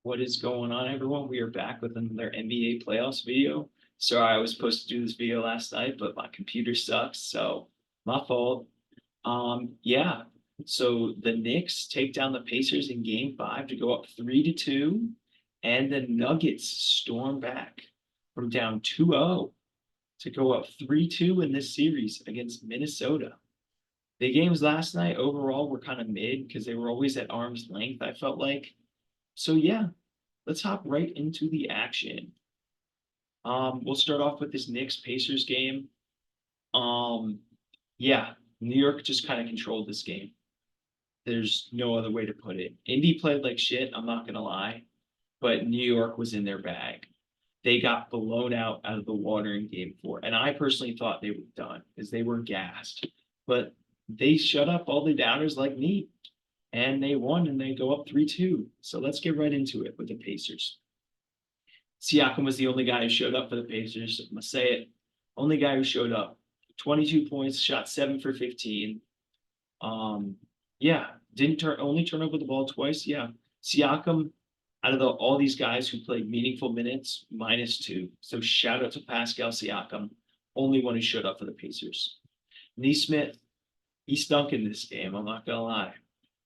What is going on, everyone? We are back with another NBA playoffs video. Sorry, I was supposed to do this video last night, but my computer sucks, so my fault. Yeah. So the Knicks take down the Pacers in game five to go up 3-2, and the Nuggets storm back from down 2-0 to go up 3-2 in this series against Minnesota. The games last night overall were kind of mid because they were always at arm's length, I felt like. So yeah, let's hop right into the action. We'll start off with this Knicks Pacers game. Um, yeah, New York just kind of controlled this game. There's no other way to put it. Indy played like shit, I'm not gonna lie, but New York was in their bag. They got blown out of the water in game four. And I personally thought they were done because they were gassed. But they shut up all the doubters like me. And they won and they go up 3-2. So let's get right into it with the Pacers. Siakam was the only guy who showed up for the Pacers. I'm gonna say it. Only guy who showed up. 22 points, shot 7 for 15. Um, yeah, didn't only turn over the ball twice. Yeah. Siakam, out of all these guys who played meaningful minutes, -2. So shout out to Pascal Siakam, only one who showed up for the Pacers. Nesmith, he stunk in this game, I'm not gonna lie.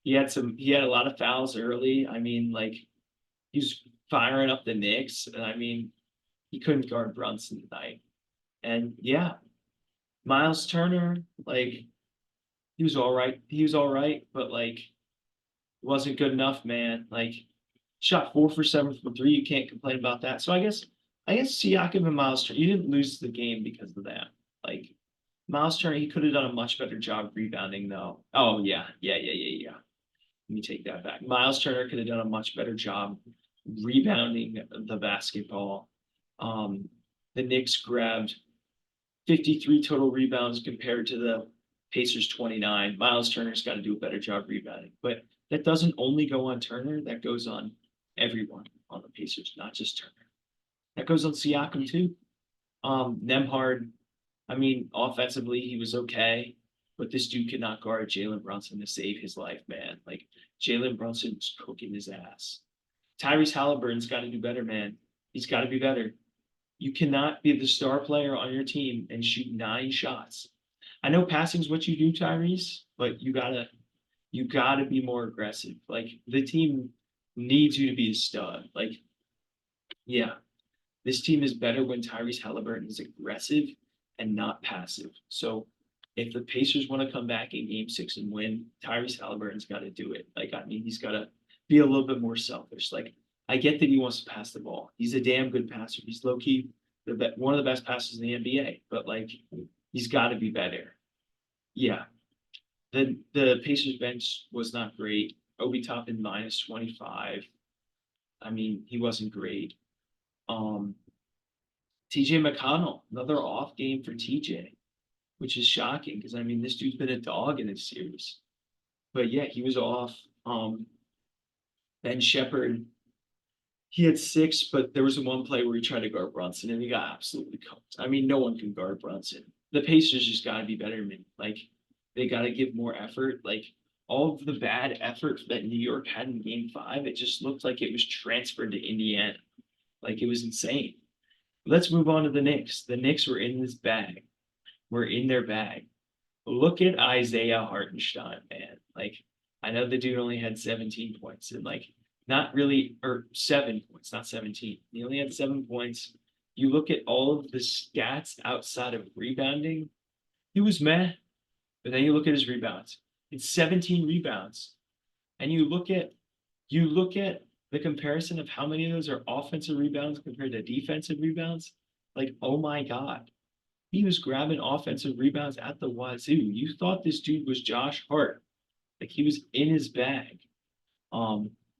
He had a lot of fouls early. I mean, like he's firing up the Knicks, and I mean, he couldn't guard Brunson tonight. And yeah, Miles Turner, like he was all right. He was all right, but like wasn't good enough, man. Like shot 4 for 7 from three. You can't complain about that. So I guess Siakam and Miles Turner, you didn't lose the game because of that. Like Miles Turner, he could have done a much better job rebounding though. Oh yeah. Let me take that back. Miles Turner could have done a much better job rebounding the basketball. Um, the Knicks grabbed 53 total rebounds compared to the Pacers 29. Miles Turner's got to do a better job rebounding. But that doesn't only go on Turner, that goes on everyone on the Pacers, not just Turner. That goes on Siakam too. Nemhard, I mean, offensively, he was okay, but this dude could not guard Jalen Brunson to save his life, man. Like Jalen Brunson was cooking his ass. Tyrese Halliburton's got to do better, man. He's got to be better. You cannot be the star player on your team and shoot 9 shots. I know passing's what you do, Tyrese, but you gotta be more aggressive. Like the team needs you to be a stud. Like, yeah, this team is better when Tyrese Halliburton is aggressive and not passive. So if the Pacers want to come back in game six and win, Tyrese Halliburton's got to do it. Like, I mean, he's got to be a little bit more selfish. Like, I get that he wants to pass the ball. He's a damn good passer. He's low key one of the best passers in the NBA, but like, he's got to be better. Yeah. The Pacers bench was not great. Obi Toppin -25. I mean, he wasn't great. Um, TJ McConnell, another off game for TJ, which is shocking because I mean this dude's been a dog in this series. But yeah, he was off. Ben Shepherd, he had 6, but there was one play where he tried to guard Brunson and he got absolutely cooked. I mean, no one can guard Brunson. The Pacers just got to be better, man. Like they got to give more effort. Like all of the bad effort that New York had in Game Five, it just looked like it was transferred to Indiana. Like it was insane. Let's move on to the Knicks. The Knicks were in this bag. We're in their bag. Look at Isaiah Hartenstein, man. Like, I know the dude only had 17 points and like not really, or 7 points, not 17. He only had 7 points. You look at all of the stats outside of rebounding, he was meh. But then you look at his rebounds. It's 17 rebounds. And you look at the comparison of how many of those are offensive rebounds compared to defensive rebounds. Like, oh my God. He was grabbing offensive rebounds at the wazoo. You thought this dude was Josh Hart. Like he was in his bag.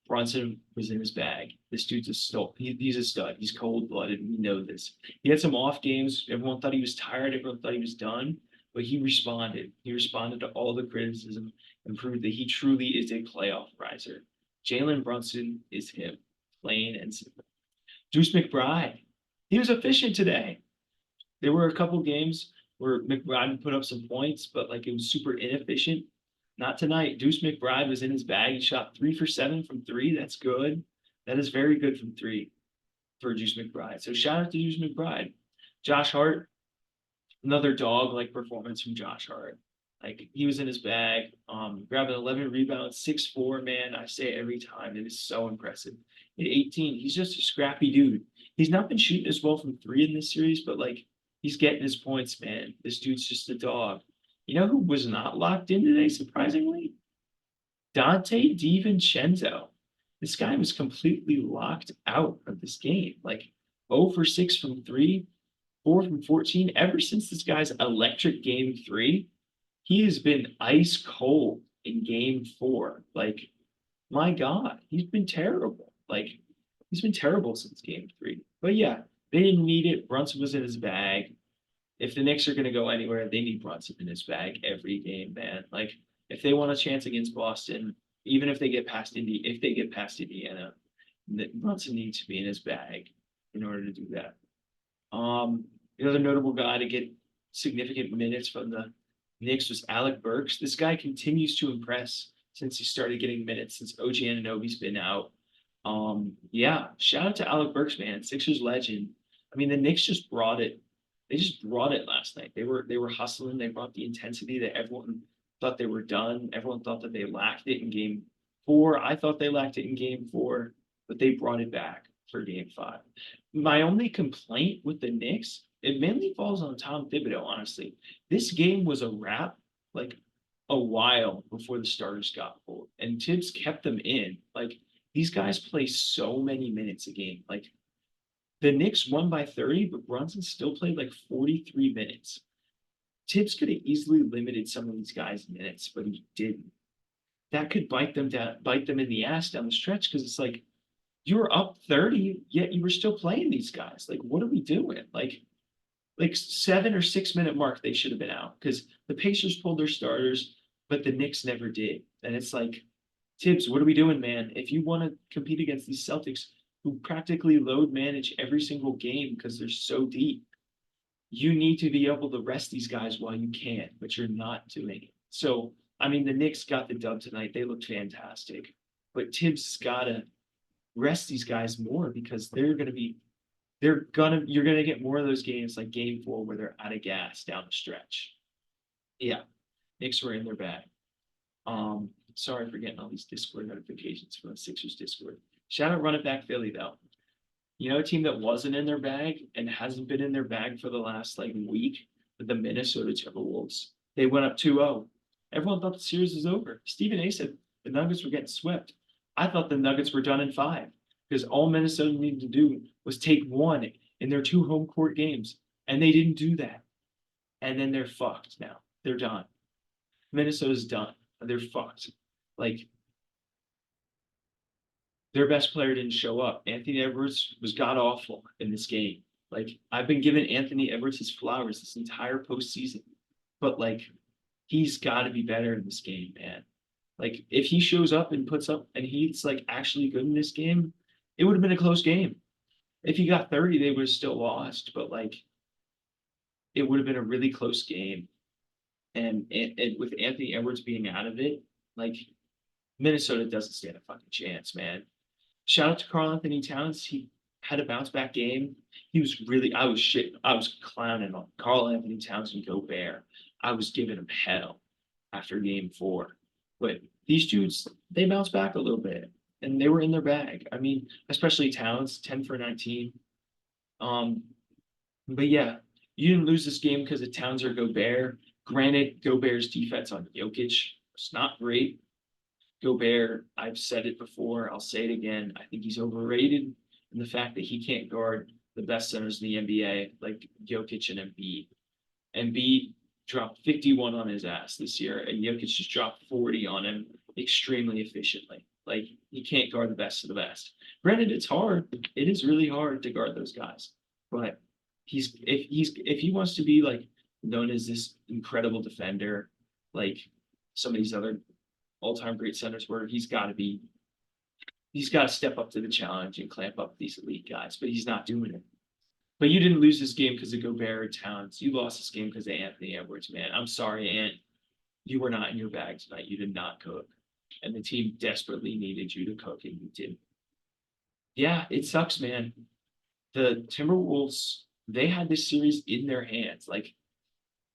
Brunson was in his bag. This dude's a stud. He's a stud. He's cold-blooded. We know this. He had some off games. Everyone thought he was tired. Everyone thought he was done. But he responded. He responded to all the criticism and proved that he truly is a playoff riser. Jalen Brunson is him, plain and simple. Deuce McBride. He was efficient today. There were a couple games where McBride put up some points, but like it was super inefficient. Not tonight. Deuce McBride was in his bag. He shot 3 for 7 from three. That's good. That is very good from three for Juice McBride. So shout out to Juice McBride. Josh Hart, another dog like performance from Josh Hart. Like he was in his bag, grabbing 11 rebounds, 6'4", man. I say it every time. It is so impressive. At 18, he's just a scrappy dude. He's not been shooting as well from three in this series, but like he's getting his points, man. This dude's just a dog. You know who was not locked in today, surprisingly? Dante DiVincenzo. This guy was completely locked out of this game. Like 0 for 6 from three, 4 from 14. Ever since this guy's electric game three, he has been ice cold in game four. Like, my God, he's been terrible. Like, he's been terrible since game three. But yeah, they didn't need it. Brunson was in his bag. If the Knicks are going to go anywhere, they need Brunson in his bag every game, man. Like, if they want a chance against Boston, even if they get past if they get past Indiana, Brunson needs to be in his bag in order to do that. The other notable guy to get significant minutes from the Knicks was Alec Burks. This guy continues to impress since he started getting minutes since OG Anunoby's been out. Yeah, shout out to Alec Burks, man, Sixers legend. I mean, the Knicks just brought it. They just brought it last night. They were hustling. They brought the intensity that everyone thought they were done. Everyone thought that they lacked it in game four. I thought they lacked it in game four, but they brought it back for game five. My only complaint with the Knicks, it mainly falls on Tom Thibodeau, honestly. This game was a wrap like a while before the starters got pulled, and Tibbs kept them in. Like these guys play so many minutes a game. Like the Knicks won by 30, but Brunson still played like 43 minutes. Tibbs could have easily limited some of these guys' minutes, but he didn't. That could bite them in the ass down the stretch because it's like you were up 30, yet you were still playing these guys. Like, what are we doing? Like 7 or 6 minute mark, they should have been out because the Pacers pulled their starters, but the Knicks never did. And it's like, Tibbs, what are we doing, man? If you want to compete against these Celtics who practically load manage every single game because they're so deep, you need to be able to rest these guys while you can, but you're not doing it. So, I mean, the Knicks got the dub tonight. They looked fantastic. But Tibbs got to rest these guys more because you're gonna get more of those games like game four where they're out of gas down the stretch. Yeah, Knicks were in their bag. Sorry for getting all these Discord notifications from the Sixers Discord. Shout out Run It Back Philly though. You know, a team that wasn't in their bag and hasn't been in their bag for the last like week, the Minnesota Timberwolves. They went up 2-0. Everyone thought the series was over. Stephen A said the Nuggets were getting swept. I thought the Nuggets were done in five because all Minnesota needed to do was take one in their two home court games, and they didn't do that. And then they're fucked now. They're done. Minnesota's done. They're fucked. Like their best player didn't show up. Anthony Edwards was god awful in this game. Like I've been giving Anthony Edwards his flowers this entire postseason, but like he's got to be better in this game, man. Like if he shows up and puts up and he's like actually good in this game, it would have been a close game. If he got 30, they would have still lost, but like it would have been a really close game. And with Anthony Edwards being out of it, like Minnesota doesn't stand a fucking chance, man. Shout out to Karl Anthony Towns. He had a bounce back game. He was really, I was clowning on Karl Anthony Towns and Gobert. I was giving him hell after game four. But these dudes, they bounced back a little bit and they were in their bag. I mean, especially Towns, 10 for 19. Um, but yeah, you didn't lose this game because of Towns or Gobert. Granted, Gobert's defense on Jokic was not great. Gobert, I've said it before, I'll say it again. I think he's overrated in the fact that he can't guard the best centers in the NBA like Jokic and Embiid. Embiid dropped 51 on his ass this year, and Jokic just dropped 40 on him extremely efficiently. Like he can't guard the best of the best. Granted, it's hard. It is really hard to guard those guys. But if he wants to be like known as this incredible defender, like some of these other all-time great centers were, he's got to step up to the challenge and clamp up these elite guys, but he's not doing it. But you didn't lose this game because of Gobert or Towns. You lost this game because of Anthony Edwards, man. I'm sorry, Ant. You were not in your bag tonight. You did not cook. And the team desperately needed you to cook, and you didn't. Yeah, it sucks, man. The Timberwolves, they had this series in their hands. Like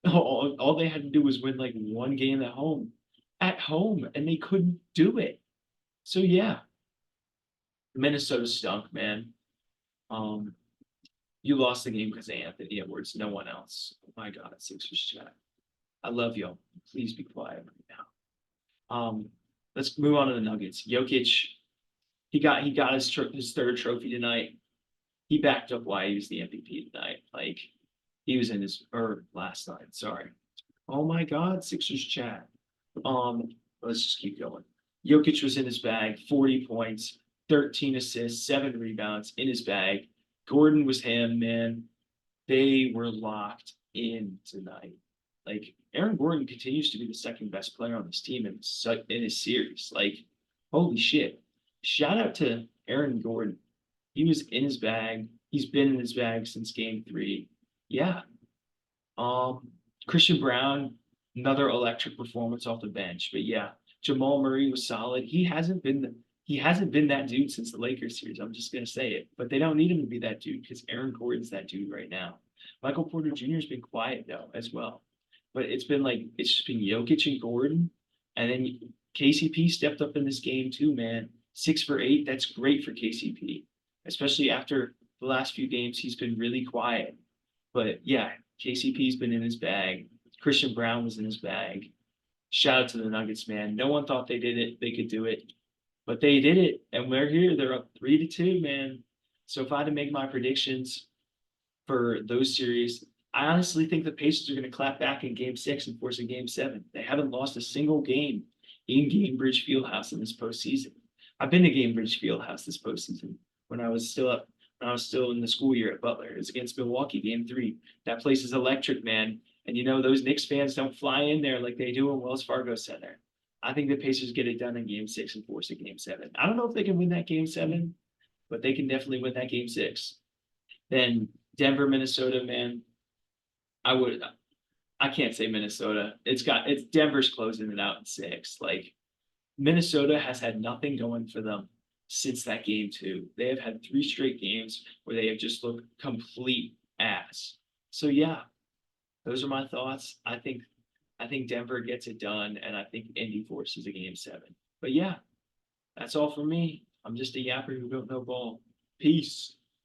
all they had to do was win like one game at home, and they couldn't do it. So yeah, Minnesota stunk, man. Um, you lost the game because of Anthony Edwards, no one else. Oh my God, Sixers chat. I love y'all. Please be quiet right now. Let's move on to the Nuggets. Jokic, he got his third trophy tonight. He backed up why he was the MVP tonight. Like he was in his or last night. Sorry. Oh my God, Sixers chat. Um, let's just keep going. Jokic was in his bag, 40 points, 13 assists, 7 rebounds in his bag. Gordon was him, man. They were locked in tonight. Like Aaron Gordon continues to be the second best player on this team in his series. Like, holy shit. Shout out to Aaron Gordon. He was in his bag. He's been in his bag since game 3. Yeah, um, Christian Brown, another electric performance off the bench. But yeah, Jamal Murray was solid. He hasn't been that dude since the Lakers series. I'm just gonna say it. But they don't need him to be that dude because Aaron Gordon's that dude right now. Michael Porter Jr. has been quiet though as well. But it's just been Jokic and Gordon, and then KCP stepped up in this game too, man. 6 for 8. That's great for KCP, especially after the last few games. He's been really quiet. But yeah, KCP's been in his bag. Christian Brown was in his bag. Shout out to the Nuggets, man. No one thought they did it. They could do it, but they did it, and we're here. They're up 3-2, man. So if I had to make my predictions for those series, I honestly think the Pacers are going to clap back in Game 6 and force a Game 7. They haven't lost a single game in Gainbridge Fieldhouse in this postseason. I've been to Gainbridge Fieldhouse this postseason when I was still up, when I was still in the school year at Butler. It was against Milwaukee, Game 3. That place is electric, man. And those Knicks fans don't fly in there like they do in Wells Fargo Center. I think the Pacers get it done in Game 6 and force a Game 7. I don't know if they can win that Game 7, but they can definitely win that Game 6. Then Denver, Minnesota, man. I would I can't say Minnesota. It's Denver's closing it out in 6. Like Minnesota has had nothing going for them since that Game 2. They have had 3 straight games where they have just looked complete ass. So yeah, those are my thoughts. I think Denver gets it done, and I think Indy forces a Game 7. But yeah, that's all for me. I'm just a yapper who don't know ball. Peace.